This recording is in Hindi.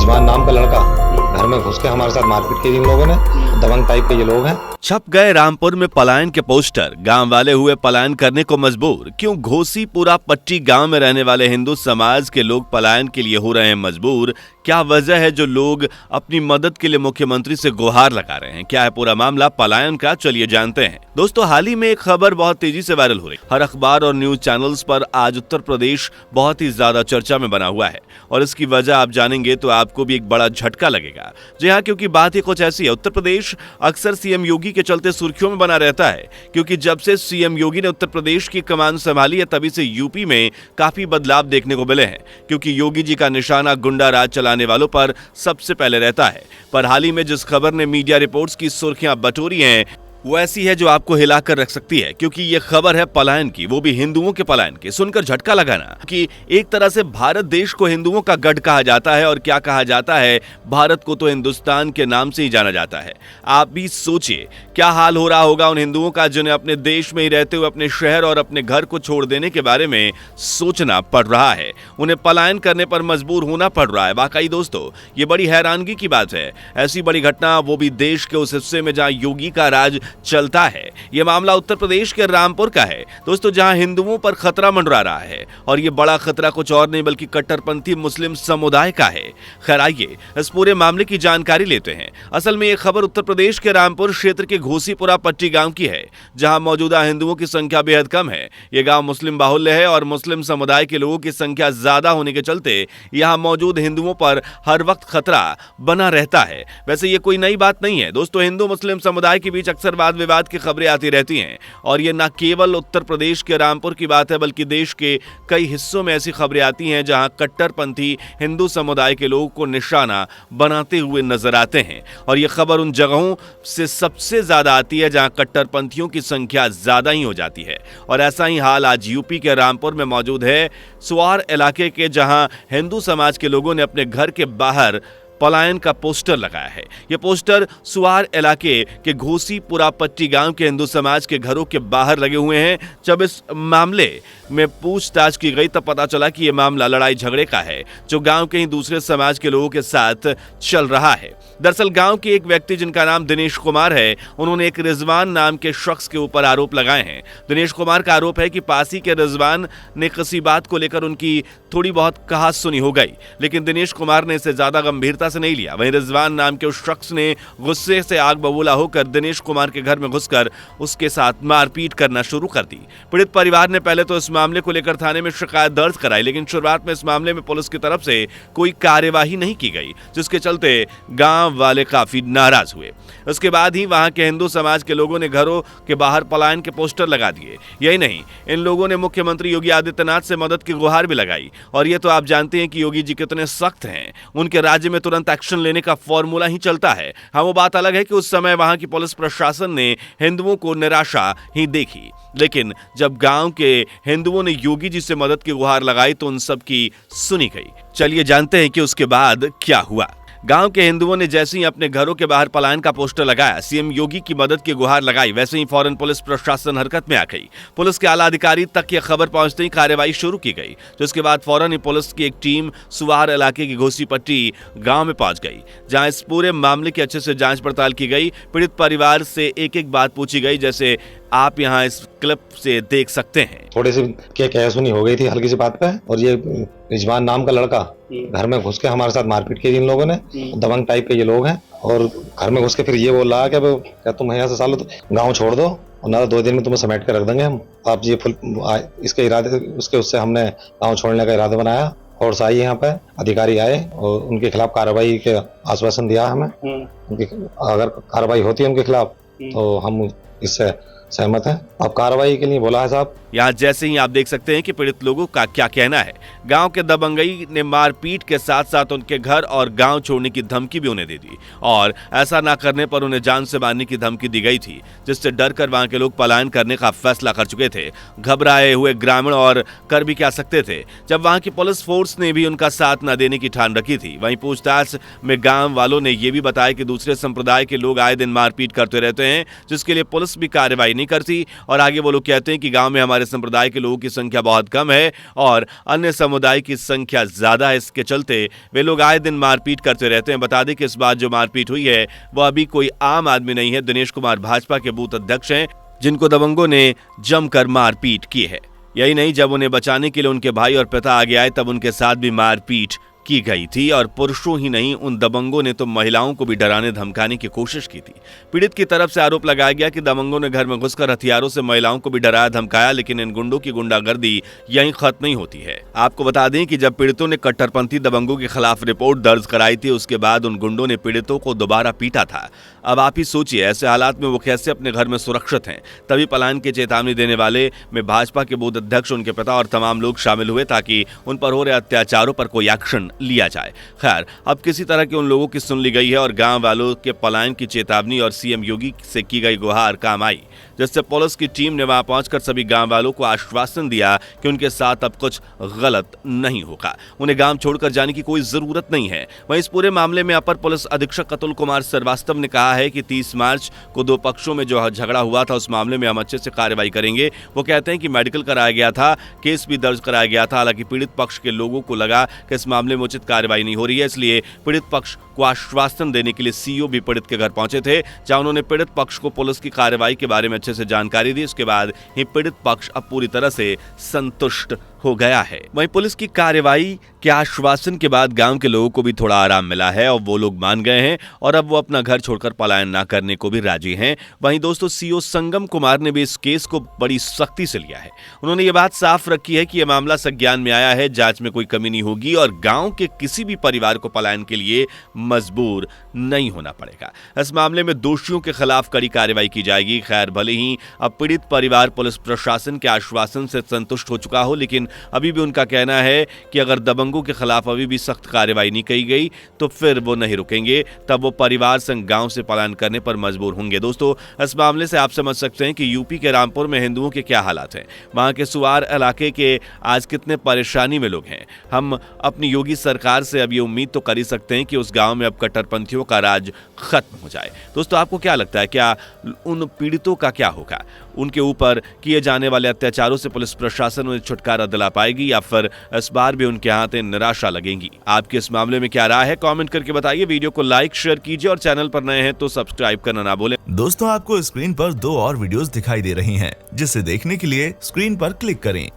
रिजवान नाम का लड़का घर में घुस के हमारे साथ मारपीट की इन लोगों ने। दबंग टाइप के ये लोग हैं। छप गए रामपुर में पलायन के पोस्टर, गांव वाले हुए पलायन करने को मजबूर। क्यों घोसीपुरा पट्टी गांव में रहने वाले हिंदू समाज के लोग पलायन के लिए हो रहे हैं मजबूर? क्या वजह है जो लोग अपनी मदद के लिए मुख्यमंत्री से गुहार लगा रहे हैं? क्या है पूरा मामला पलायन का, चलिए जानते हैं। दोस्तों, हाल ही में एक खबर बहुत तेजी से वायरल हो रही है। हर अखबार और न्यूज चैनल्स पर आज उत्तर प्रदेश बहुत ही ज्यादा चर्चा में बना हुआ है और इसकी वजह आप जानेंगे तो आपको भी एक बड़ा झटका लगेगा। जी हाँ, क्योंकि बात ही कुछ ऐसी है। उत्तर प्रदेश अक्सर सीएम योगी के चलते सुर्खियों में बना रहता है, क्योंकि जब से सीएम योगी ने उत्तर प्रदेश की कमान संभाली है तभी से यूपी में काफी बदलाव देखने को मिले हैं, क्योंकि योगी जी का निशाना गुंडा राज चलाने वालों पर सबसे पहले रहता है। पर हाल ही में जिस खबर ने मीडिया रिपोर्ट्स की सुर्खियां बटोरी हैं वो ऐसी है जो आपको हिलाकर रख सकती है, क्योंकि ये खबर है पलायन की, वो भी हिंदुओं के पलायन की। सुनकर झटका लगाना कि एक तरह से भारत देश को हिंदुओं का गढ़ कहा जाता है और क्या कहा जाता है, भारत को तो हिंदुस्तान के नाम से ही जाना जाता है। आप भी सोचिए क्या हाल हो रहा होगा उन हिंदुओं का जिन्हें अपने देश में ही रहते हुए अपने शहर और अपने घर को छोड़ देने के बारे में सोचना पड़ रहा है, उन्हें पलायन करने पर मजबूर होना पड़ रहा है। वाकई दोस्तों, ये बड़ी हैरानगी की बात है। ऐसी बड़ी घटना, वो भी देश के उस हिस्से में जहां योगी का राज चलता है। यह मामला उत्तर प्रदेश के रामपुर का है दोस्तों, जहां हिंदुओं पर खतरा मंडरा रहा है और यह बड़ा खतरा कुछ और नहीं बल्कि कट्टरपंथी मुस्लिम समुदाय का है। खैर, आइए इस पूरे मामले की जानकारी लेते हैं। असल में यह खबर उत्तर प्रदेश के रामपुर क्षेत्र के घोसीपुरा पट्टी गांव की है, जहां मौजूदा हिंदुओं की संख्या बेहद कम है। यह गांव मुस्लिम बाहुल्य है और मुस्लिम समुदाय के लोगों की संख्या ज्यादा होने के चलते यहां मौजूद हिंदुओं पर हर वक्त खतरा बना रहता है। वैसे यह कोई नई बात नहीं है दोस्तों, हिंदू मुस्लिम समुदाय के बीच अक्सर वाद विवाद की खबरें आती रहती हैं और ये न केवल उत्तर प्रदेश के रामपुर की बात है बल्कि देश के कई हिस्सों में ऐसी खबरें आती हैं जहां कट्टरपंथी हिंदू समुदाय के लोगों को निशाना बनाते हुए नजर आते हैं। और ये खबर उन जगहों से सबसे ज्यादा आती है जहां कट्टरपंथियों की संख्या ज्यादा ही हो जाती है। और ऐसा ही हाल आज यूपी के रामपुर में मौजूद है, सुवार इलाके के, जहां हिंदू समाज के लोगों ने अपने घर के बाहर पलायन का पोस्टर लगाया है। यह पोस्टर सुवार इलाके के घोसीपुरा पट्टी गांव के हिंदू समाज के घरों के बाहर लगे हुए हैं। जब इस मामले में पूछताछ की गई तब पता चला कि यह मामला लड़ाई झगड़े का है जो गांव के ही दूसरे समाज के लोगों के साथ चल रहा है। दरअसल गांव के एक व्यक्ति जिनका नाम दिनेश कुमार है, उन्होंने एक रिजवान नाम के शख्स के ऊपर आरोप लगाए हैं। दिनेश कुमार का आरोप है कि पासी के रिजवान ने किसी बात को लेकर उनकी थोड़ी बहुत कहा सुनी हो गई, लेकिन दिनेश कुमार ने इसे ज्यादा गंभीरता से नहीं लिया। वहीं रिजवान नाम के उस शख्स ने गुस्से से आग बबूला होकर दिनेश कुमार के घर में घुसकर उसके साथ मारपीट करना शुरू कर दी। पीड़ित परिवार ने पहले तो इस मामले को लेकर थाने में शिकायत दर्ज कराई, लेकिन शुरुआत में इस मामले में पुलिस की तरफ से कोई कार्यवाही नहीं की गई, जिसके चलते गांव वाले काफी नाराज हुए। उसके बाद ही वहां के हिंदू समाज के लोगों ने घरों के बाहर पलायन के पोस्टर लगा दिए। यही नहीं, इन लोगों ने मुख्यमंत्री योगी आदित्यनाथ से मदद की गुहार भी लगाई। और ये तो आप जानते हैं कि योगी जी कितने सख्त हैं, उनके राज्य में तुरंत एक्शन लेने का फॉर्मूला ही चलता है। हाँ, वो बात अलग है कि उस समय वहां की पुलिस प्रशासन ने हिंदुओं को निराशा ही देखी, लेकिन जब गांव के हिंदुओं ने योगी जी से मदद की गुहार लगाई तो उन सब की सुनी गई। चलिए जानते हैं कि उसके बाद क्या हुआ। गांव के हिंदुओं ने जैसे ही अपने घरों के बाहर पलायन का पोस्टर लगाया, सीएम योगी की मदद की गुहार लगाई, वैसे ही फौरन पुलिस प्रशासन हरकत में आ गई। पुलिस के आला अधिकारी तक यह खबर पहुंचते ही कार्रवाई शुरू की गई, जिसके बाद फौरन ही पुलिस की एक टीम सुवार इलाके की घोसीपट्टी गांव में पहुंच गई, जहां इस पूरे मामले की अच्छे से जांच पड़ताल की गई। पीड़ित परिवार से एक एक बात पूछी गई, जैसे आप यहां इस क्लिप से देख सकते हैं। थोड़ी सी क्या सुनी हो गई थी हल्की सी बात पे, और ये रिजवान नाम का लड़का घर में घुस के हमारे साथ मारपीट की इन लोगों ने। दबंग टाइप के ये लोग हैं और घर में घुस के फिर ये बोल रहा है कि क्या तुम यहाँ से सालो गाँव छोड़ दो और ना 2 दिन में तुम्हें समेट के रख देंगे हम। आप ये इसके इरादे उससे हमने गाँव छोड़ने का इरादा बनाया और आई यहाँ पे अधिकारी आए और उनके खिलाफ कार्रवाई के आश्वासन दिया हमें। अगर कार्रवाई होती है उनके खिलाफ तो हम इससे सहमत है। अब कार्रवाई के लिए बोला है साहब। यहाँ जैसे ही आप देख सकते हैं कि पीड़ित लोगों का क्या कहना है। गांव के दबंगई ने मारपीट के साथ साथ उनके घर और गांव छोड़ने की धमकी भी उन्हें दे दी और ऐसा ना करने पर उन्हें जान से मारने की धमकी दी गई थी, जिससे डर कर वहां के लोग पलायन करने का फैसला कर चुके थे। घबराए हुए ग्रामीण और कर भी क्या सकते थे जब वहां की पुलिस फोर्स ने भी उनका साथ न देने की ठान रखी थी। वहीं पूछताछ में गाँव वालों ने यह भी बताया कि दूसरे संप्रदाय के लोग आए दिन मारपीट करते रहते हैं, जिसके लिए पुलिस भी कार्रवाई नहीं करती। और आगे वो लोग कहते हैं कि गांव में हमारे संप्रदाय के लोगों की संख्या बहुत कम है और अन्य समुदाय की संख्या ज्यादा है, इसके चलते वे लोग आए दिन मारपीट करते रहते हैं। बता दें कि इस बार जो मारपीट हुई है वो अभी कोई आम आदमी नहीं है। दिनेश कुमार भाजपा के बूथ अध्यक्ष हैं जिनको दबंगों ने जमकर मारपीट की है। यही नहीं, जब उन्हें बचाने के लिए उनके भाई और पिता आगे आए तब उनके साथ भी मारपीट की गई थी। और पुरुषों ही नहीं, उन दबंगों ने तो महिलाओं को भी डराने धमकाने की कोशिश की थी। पीड़ित की तरफ से आरोप लगाया गया कि दबंगों ने घर में घुसकर हथियारों से महिलाओं को भी डराया धमकाया, लेकिन इन गुंडों की गुंडागर्दी यहीं खत्म नहीं होती है। आपको बता दें कि जब पीड़ितों ने कट्टरपंथी दबंगों के खिलाफ रिपोर्ट दर्ज कराई थी, उसके बाद उन गुंडों ने पीड़ितों को दोबारा पीटा था। अब आप ही सोचिए, ऐसे हालात में वो कैसे अपने घर में सुरक्षित हैं। तभी पलायन की चेतावनी देने वाले में भाजपा के बूथ अध्यक्ष, उनके पिता और तमाम लोग शामिल हुए ताकि उन पर हो रहे अत्याचारों पर कोई एक्शन लिया जाए। खैर, अब किसी तरह के उन लोगों की सुन ली गई है और गांव वालों के पलायन की चेतावनी और सीएम योगी से की गई गुहार काम आई, जिससे पुलिस की टीम ने वहां पहुंचकर सभी गांव वालों को आश्वासन दिया कि उनके साथ अब कुछ गलत नहीं होगा, उन्हें गांव छोड़कर जाने की कोई जरूरत नहीं है। वहीं इस पूरे मामले में अपर पुलिस अधीक्षक अतुल कुमार श्रीवास्तव ने कहा है कि 30 मार्च को दो पक्षों में जो झगड़ा हुआ था उस मामले में हम अच्छे से कार्रवाई करेंगे। वो कहते हैं कि मेडिकल कराया गया था, केस भी दर्ज कराया गया था। हालांकि पीड़ित पक्ष के लोगों को लगा कि इस मामले में उचित कार्रवाई नहीं हो रही है, इसलिए पीड़ित पक्ष को आश्वासन देने के लिए सीईओ भी पीड़ित के घर पहुंचे थे, जहां उन्होंने पीड़ित पक्ष को पुलिस की कार्रवाई के बारे में अच्छे से जानकारी दी। उसके बाद ही पीड़ित पक्ष अब पूरी तरह से संतुष्ट हो गया है। वहीं पुलिस की कार्रवाई के आश्वासन के बाद गांव के लोगों को भी थोड़ा आराम मिला है और वो लोग मान गए हैं और अब वो अपना घर छोड़कर पलायन ना करने को भी राजी हैं। वहीं दोस्तों, सीओ संगम कुमार ने भी इस केस को बड़ी सख्ती से लिया है। उन्होंने ये बात साफ रखी है कि यह मामला संज्ञान में आया है, जांच में कोई कमी नहीं होगी और गांव के किसी भी परिवार को पलायन के लिए मजबूर नहीं होना पड़ेगा। इस मामले में दोषियों के खिलाफ कड़ी कार्रवाई की जाएगी। खैर, भले ही अब पीड़ित परिवार पुलिस प्रशासन के आश्वासन से संतुष्ट हो चुका हो, लेकिन अभी भी उनका कहना है कि अगर दबंगों के खिलाफ अभी भी सख्त कार्रवाई नहीं की गई तो फिर वो नहीं रुकेंगे, तब वो परिवार संग गांव से पलायन करने पर मजबूर होंगे। दोस्तों, इस मामले से आप समझ सकते हैं कि यूपी के रामपुर में हिंदुओं के क्या हालात हैं, वहां के सुवार इलाके के आज कितने परेशानी में लोग हैं। हम अपनी योगी सरकार से अब ये उम्मीद तो कर ही सकते हैं कि उस गांव में अब कट्टरपंथियों का राज खत्म हो जाए। दोस्तों, आपको क्या लगता है, क्या उन पीड़ितों का क्या होगा? उनके ऊपर किए जाने वाले अत्याचारों से पुलिस प्रशासन उन्हें छुटकारा दिला पाएगी या फिर इस बार भी उनके हाथों निराशा लगेगी? आपके इस मामले में क्या राय है, कमेंट करके बताइए। वीडियो को लाइक शेयर कीजिए और चैनल पर नए हैं तो सब्सक्राइब करना ना भूलें। दोस्तों, आपको स्क्रीन पर 2 और वीडियोस दिखाई दे रही हैं, जिसे देखने के लिए स्क्रीन पर क्लिक करें।